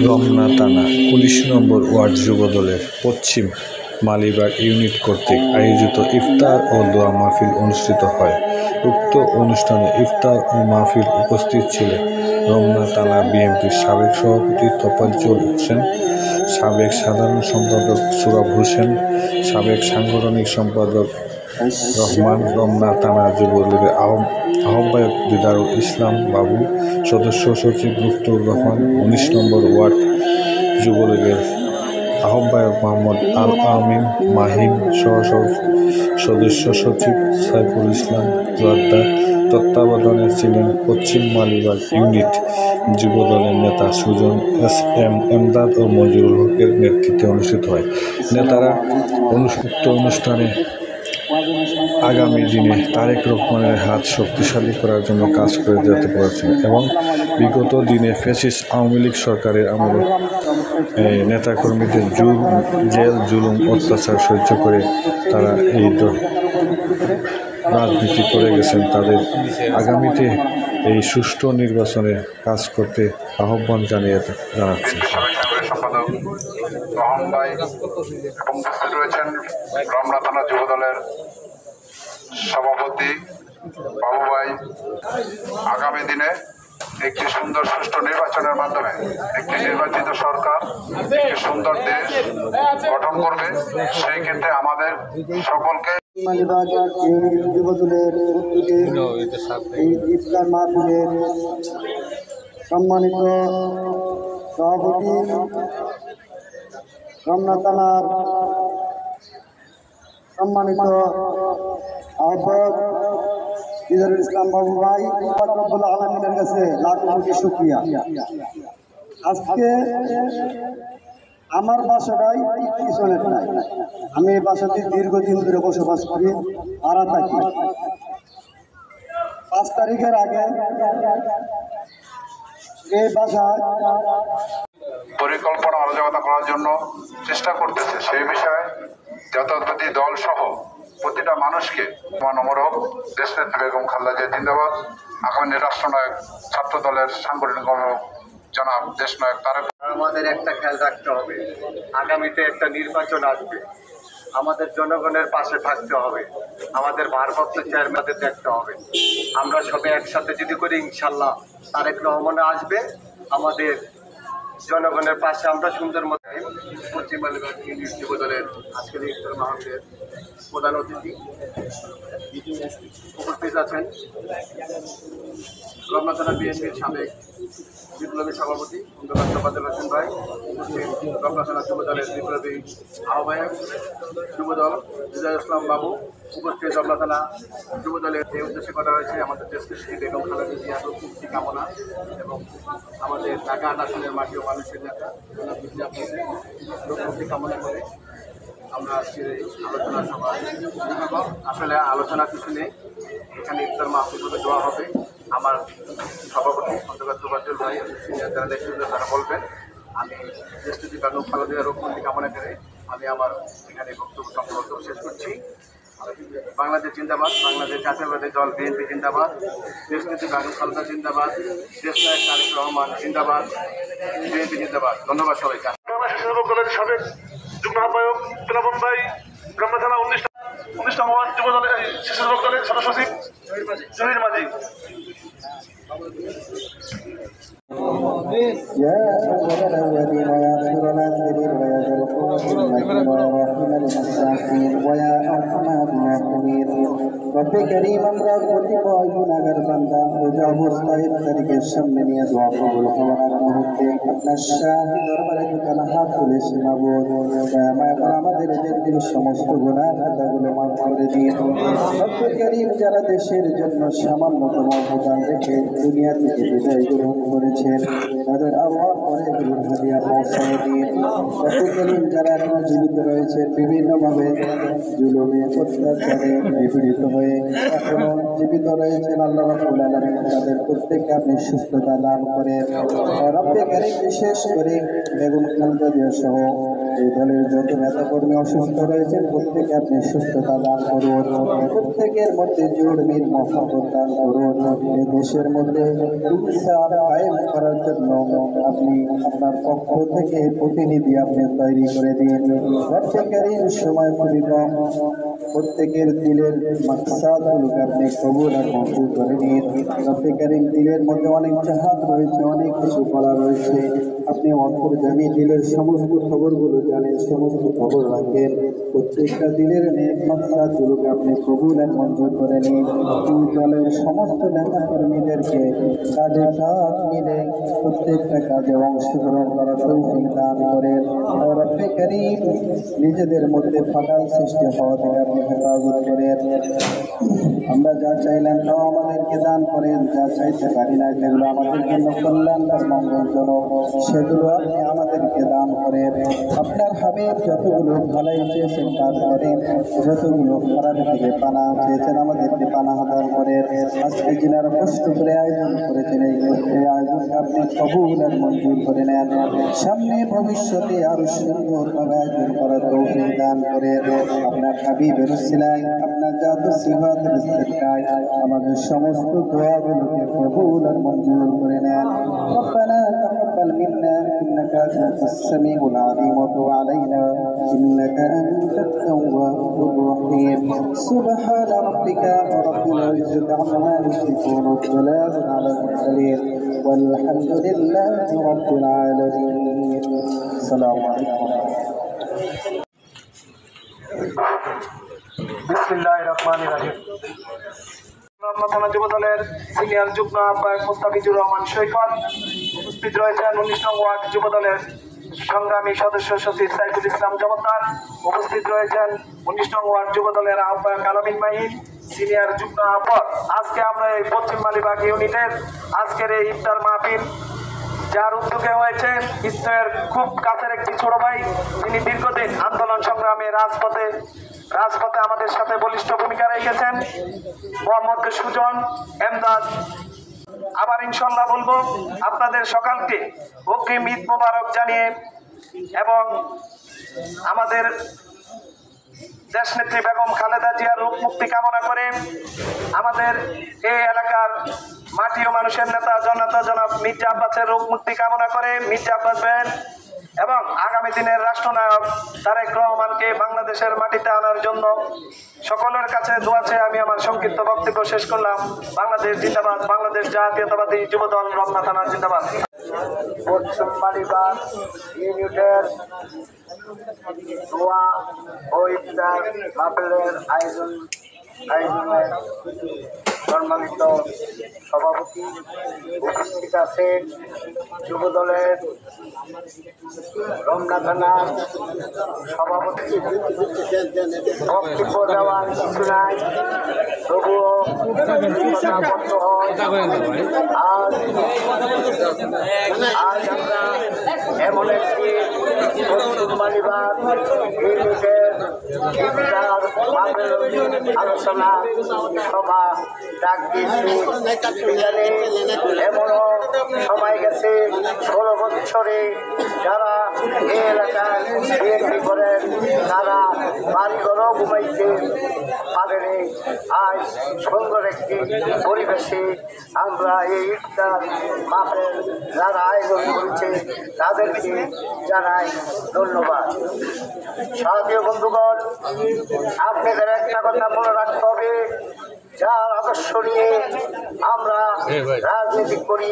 রমনা থানা ১৯ নম্বর ওয়ার্ড যুবদলের পশ্চিম মালিবাগ ইউনিট কর্তৃক আয়োজিত ইফতার ও দোয়া মাহফিল অনুষ্ঠিত হয়। উক্ত অনুষ্ঠানে ইফতার ও মাহফিল উপস্থিত ছিলেন রমনা থানা বিএনপির সাবেক সভাপতি তোফাজ্জল হোসেন, সাবেক সাধারণ সম্পাদক সোহরাব হোসেন, সাবেক সাংগঠনিক সম্পাদক রহমান, রমনা থানা যুবদলের আহ্বায়ক দিদারুল ইসলাম বাবু, সদস্য সচিব মুফতুর রহমান, ১৯ নম্বর ওয়ার্ড যুবলীগের আহ্বায়ক মোহাম্মদ আল আমিন মাহিন, সদস্য সচিব সাইফুল ইসলাম জোয়ারদার। তত্ত্বাবধানে ছিলেন পশ্চিম মালিবাগ ইউনিট যুবদলের নেতা সুজন, এম এমদাদ ও মঞ্জুরুল হকের নেতৃত্বে অনুষ্ঠিত হয়। নেতারা উক্ত অনুষ্ঠানে আগামী দিনে তারেক রহমানের হাত শক্তিশালী করার জন্য কাজ করে যেতে পেরেছেন এবং বিগত দিনে ফ্যাসিস্ট আওয়ামী লীগ সরকারের আমলে নেতাকর্মীদের জেল জুলুম অত্যাচার সহ্য করে তারা এই রাজনীতি করে গেছেন। তাদের আগামীতে এই সুষ্ঠু নির্বাচনে কাজ করতে আহ্বান জানাচ্ছি। রমনা থানা যুবদলের সভাপতি বাবু ভাই, আগামী দিনে একটি সুন্দর সুষ্ঠু নির্বাচনের মাধ্যমে একটি নির্বাচিত সরকার একটি সুন্দর দেশ গঠন করবে। সেই ক্ষেত্রে আমাদের সকলকে যুবদলের এই ইফতার মাহফিলের সম্মানিত সভাপতি, রমনা থানার সম্মানিত আহ্বায়ক দিদারুল ইসলাম বাবু ভাই, রব্বুল আলামিনের কাছে লাখ লাখ শুকরিয়া। আজকে আমার বাসাটাই পিছনের নাই, আমি এই বাসাতে দীর্ঘদিন ধরে বসবাস করি, ভাড়া থাকি। ৫ তারিখের আগে এই বাসায় পরিকল্পনা আলোচনা করার জন্য চেষ্টা করতেছে। সেই বিষয়ে জাতীয়তাবাদী দল সহ প্রতিটা মানুষকে নমর হোক। দেশনেত্রী বেগম খালেদা জিয়া জিন্দাবাদ। আগামী রাষ্ট্রনায়ক ছাত্র দলের সাংগঠনিক জনাব দেশনায়ক তারেক। আমাদের একটা খেয়াল রাখতে হবে, আগামীতে একটা নির্বাচন আসবে, আমাদের জনগণের পাশে থাকতে হবে, আমাদের ভারপ্রাপ্ত চেয়ারম্যানদের দেখতে হবে। আমরা সবাই একসাথে যদি করি, ইনশাল্লাহ তারেক রহমান আসবে, আমাদের জনগণের পাশে আমরা সুন্দর মতো। পশ্চিম মালিবাগ ইউনিট যুবদলের আজকের ইফতার মাহফিলের প্রধান অতিথি উপস্থিত আছেন রমনা থানা বিএনপির সাবেক বিপ্লবী সভাপতি তোফাজ্জল হোসেন ভাই, রমনা থানা যুবদলের বিপ্লবী আহ্বায়ক যুবদল দিদারুল ইসলাম বাবু, উপস্থিত রমনা থানা যুবদলের যে উদ্দেশ্যে করা হয়েছে আমাদের দেশনেত্রী বেগম খালেদা জিয়ার মুক্তি কামনা এবং আমাদের ঢাকা ৮ আসনের মাটি ও মানুষের নেতা মুক্তি কামনা করে আমরা আজকে আলোচনা সভা। আসলে আলোচনা কিছু নেই, এখানে ইফতার মাহফিল করে দেওয়া হবে। আমার সভাপতি অন্তর্গত তোফাজ্জল ভাই, সিনিয়র যারা নেতৃত্ব তারা বলবেন। আমি দেশনেত্রী বেগম খালেদা জিয়ার মুক্তি কামনা করে আমি আমার এখানে বক্তব্য সম্পর্ক শেষ করছি। বাংলাদেশ জিন্দাবাদ, বাংলাদেশ জাতীয়তাবাদী দল বিএনপি জিন্দাবাদ, দেশনেত্রী বেগম খালেদা জিন্দাবাদ, দেশনায়ক তারেক রহমান জিন্দাবাদ, বিএনপি জিন্দাবাদ। ধন্যবাদ সবাইকে। সাবেক যুগ্ম আহ্বায়ক প্লাবন ভাই, রমনা থানা ১৯ নম্বর ওয়ার্ড যুবদলের স্বেচ্ছাসেবক দলের সদস্য সচিব জহির মাঝি। يا أول الأولين وآخر الآخرين ويا ذا القوة المتين ورحم المساكين ويا أرحم الراحمين رب كريم আমরা প্রতিপয় গুনাহগার বান্দা রোজা অবস্থায় তারিখের সামনে নিয়ে দোয়া কবুল হওয়ার মুহূর্তে আপনার শাহী দরবারে দুখানা হাত তুলে সীমাবদ্ধ আমাদের যে সমস্ত গুনাহ খাতাগুলো মাফ করে দিন। রব করিম যারা দেশের জন্য সামান্যতম অবদান রেখে দুনিয়া থেকে বিদায় গ্রহণ করেছেন তাদের আল্লাহ পরে হাদিয়া পৌঁছায় দিন। রব করিম যারা এখনো জীবিত রয়েছে বিভিন্নভাবে জুলুমে অত্যাচারে থেকে নিপীড়িত হয়ে এখনো জীবিত রয়েছেন আল্লাহ রাব্বুল আলামিন তাদের প্রত্যেককে আপনি সুস্থতা দান করেন। রব্বে কারীম বিশেষ করে বেগম খালেদা জিয়া সহ এই দলের যত নেতাকর্মী অসুস্থ রয়েছেন প্রত্যেকে আপনি সুস্থতা দান করুন, প্রত্যেকের মধ্যে জোর মিল মহব্বত দান করুন। এই দেশের মধ্যে ইনসাফ কায়েম করার জন্য আপনি আপনার পক্ষ থেকে প্রতিনিধি আপনি তৈরি করে দিন। রব্বে কারীম সময় খুবই কম, প্রত্যেকের দিলের মাকসাদগুলোকে আপনি কবুল আর মঞ্জুর করে নিন। রব্বে কারীম দিলের মধ্যে অনেক চাহাত রয়েছে, অনেক কিছু করা রয়েছে, আপনি অন্তর্জামী দিলের সমস্ত খবরগুলো জানেন, সমস্ত খবর রাখেন। প্রত্যেকটা দিলের নেক মাকসাদগুলোকে আপনি কবুল আর মঞ্জুর করে নিন। এই দলের সমস্ত নেতা কর্মীদেরকে কাজে কাজ মিলে প্রত্যেকটা কাজে অংশগ্রহণ করার তৌফিক দান করেন। রব্বে কারীম নিজেদের মধ্যে ফাটাল সৃষ্টি হওয়া থেকে আপনি হেফাজত করেন। আমরা যা চাইলাম তাও আমাদেরকে দান করেন, যা চাইতে পারি না যেগুলো আমাদের জন্য কল্যাণকর মঙ্গলজনক সেগুলো আপনি আমাদেরকে দান করেন। আপনার হাবিব যতগুলো ভালাই চেয়েছেন দান করেন, যতগুলো খারাপ থেকে পানা চেয়েছেন আমাদেরকে পানা দান করেন। আজকে যিনারা কষ্ট করে আয়োজন করেছেন এই আয়োজনকে আপনি কবুল আর মঞ্জুর করে নেন। সামনে ভবিষ্যতে আরো সুন্দরভাবে আয়োজন করার তৌফিক দান করেন। আপনার হাবিবের উসিলায় আপনার জাত সিফাতের সিদকায় আমাদের সমস্ত দোয়াগুলোকে কবুল আর মঞ্জুর করে নেন। রব্বানা তাকাব্বাল মিন্না ইন্নাকা আনতাস সামিউল আলিম ওয়া তুব আলাইনা ইন্নাকা আনতাত তাওয়াবুর রহিম। সুবহানা রাব্বিকা রাব্বিল ইজ্জাতি আম্মা ইয়াসিফুন ওয়া সালামুন আলাল মুরসালিন ওয়ালহামদুলিল্লাহি রাব্বিল আলামিন। আসসালামু আলাইকুম। বিসমিল্লাহির রহমানির রহিম। যুব দলের সিনিয়র যুগ্ম আহ্বায়ক মুস্তাফিজুর রহমান সৈকত, উপস্থিত রয়েছেন 19 নং ওয়ার্ড যুব দলের সংগ্রামী সদস্য সচিব সাইফুল ইসলাম জমাদ্দার, উপস্থিত রয়েছেন 19 নং ওয়ার্ড যুব দলের আহ্বায়ক আলামিন মাহিন, সিনিয়র যুগ্ম আহ্বায়ক। আজকে আমরা এই পশ্চিম মালিবাগ ইউনিটের আজকের এই ইফতার মাহফিল যার উদ্যোগে হয়েছে ইসলামের খুব কাছের একটি ছোট ভাই, তিনি দীর্ঘদিন আন্দোলন সংগ্রামে রাজপথে আমাদের সাথে বলিষ্ঠ ভূমিকা রেখেছেন, মোহাম্মদ সুজন এমদাদ। আবার ইনশাল্লাহ বলবো আপনাদের সকালকে অগ্রিম ঈদ মোবারক জানিয়ে এবং আমাদের দেশনেত্রী বেগম খালেদা জিয়ার রূপ মুক্তি কামনা করে আমাদের এই এলাকার মাটি ও মানুষের নেতা জনতা জনাব মির্জা আব্বাসের রূপ মুক্তি কামনা করে মির্জা আব্বাস বেন এবং আগামী দিনের রাষ্ট্রনায়ক তারেক রহমানকে বাংলাদেশের মাটিতে আনার জন্য সকলের কাছে দোয়া চেয়ে আমি আমার সংক্ষিপ্ত বক্তব্য শেষ করলাম। বাংলাদেশ জিন্দাবাদ, বাংলাদেশ জাতীয়তাবাদী যুবদল রমনা থানা জিন্দাবাদ। পশ্চিম মালিবাগ ইউনিটের দোয়া ও ইফতার মাহফিলের আয়োজনের সম্মানিত সভাপতি, উপস্থিত আছেন যুবদলের রমনা থানার সভাপতি। বক্তব্য দেওয়ার কিছু নাই, তবুও আজ আমরা এমন একটি পশ্চিম মালিবাগ ইউনিটের আলোচনা সভা ডাক দিয়েছি। এমনও সময় গেছে 16 বছরে যারা এই এলাকায় বিএনপি করেন তারা বাড়িঘরও ঘুমাইতে পারেনি। আজ সুন্দর একটি পরিবেশে আমরা এই ইফতার মাহফিল যারা আয়োজন করেছে তাদেরকে জানাই ধন্যবাদ। সাথীয় বন্ধুগণ, আপনাদের একটা কথা মনে রাখতে হবে, যার আদর্শ নিয়ে আমরা রাজনীতি করি,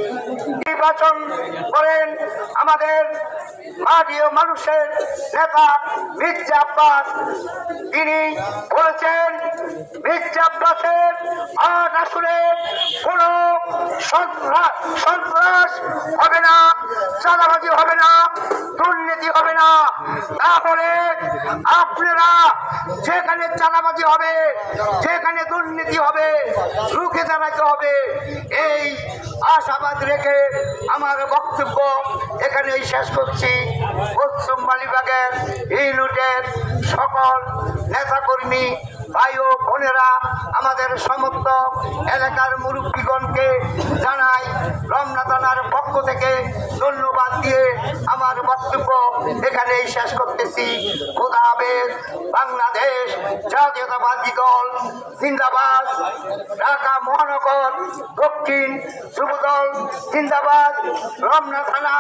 নির্বাচন করেন আমাদের মাটি ও মানুষের নেতা মির্জা আব্বাস। তিনি বলেছেন মির্জা আব্বাসের 8 আসনে কোনো সন্ত্রাস হবে না, চাঁদাবাজি হবে না, দুর্নীতি হবে না। তাহলে আপনারা যেখানে চাঁদাবাজি হবে, যেখানে দুর্নীতি হবে, রুখে দাঁড়াতে হবে। এই আশাবাদ রেখে আমার বক্তব্য এখানেই শেষ করছি। পশ্চিম মালিবাগের ইউনিটের সকল নেতাকর্মী ভাই ও বোনেরা, আমাদের সমস্ত এলাকার মুরব্বীগণকে জানাই রমনা থানার পক্ষ থেকে ধন্যবাদ দিয়ে আমার বক্তব্য এখানেই শেষ করতেছি। খোদা হাফেজ। বাংলাদেশ জাতীয়তাবাদী দল জিন্দাবাদ। ঢাকা মহানগর দক্ষিণ যুবদল জিন্দাবাদ। রমনা থানা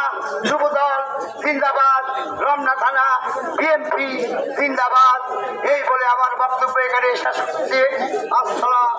যুবদল জিন্দাবাদ। রমনা থানা বিএনপি জিন্দাবাদ। এই বলে আমার বক্তব্য এখানে শেষ করছি। আসসালাম।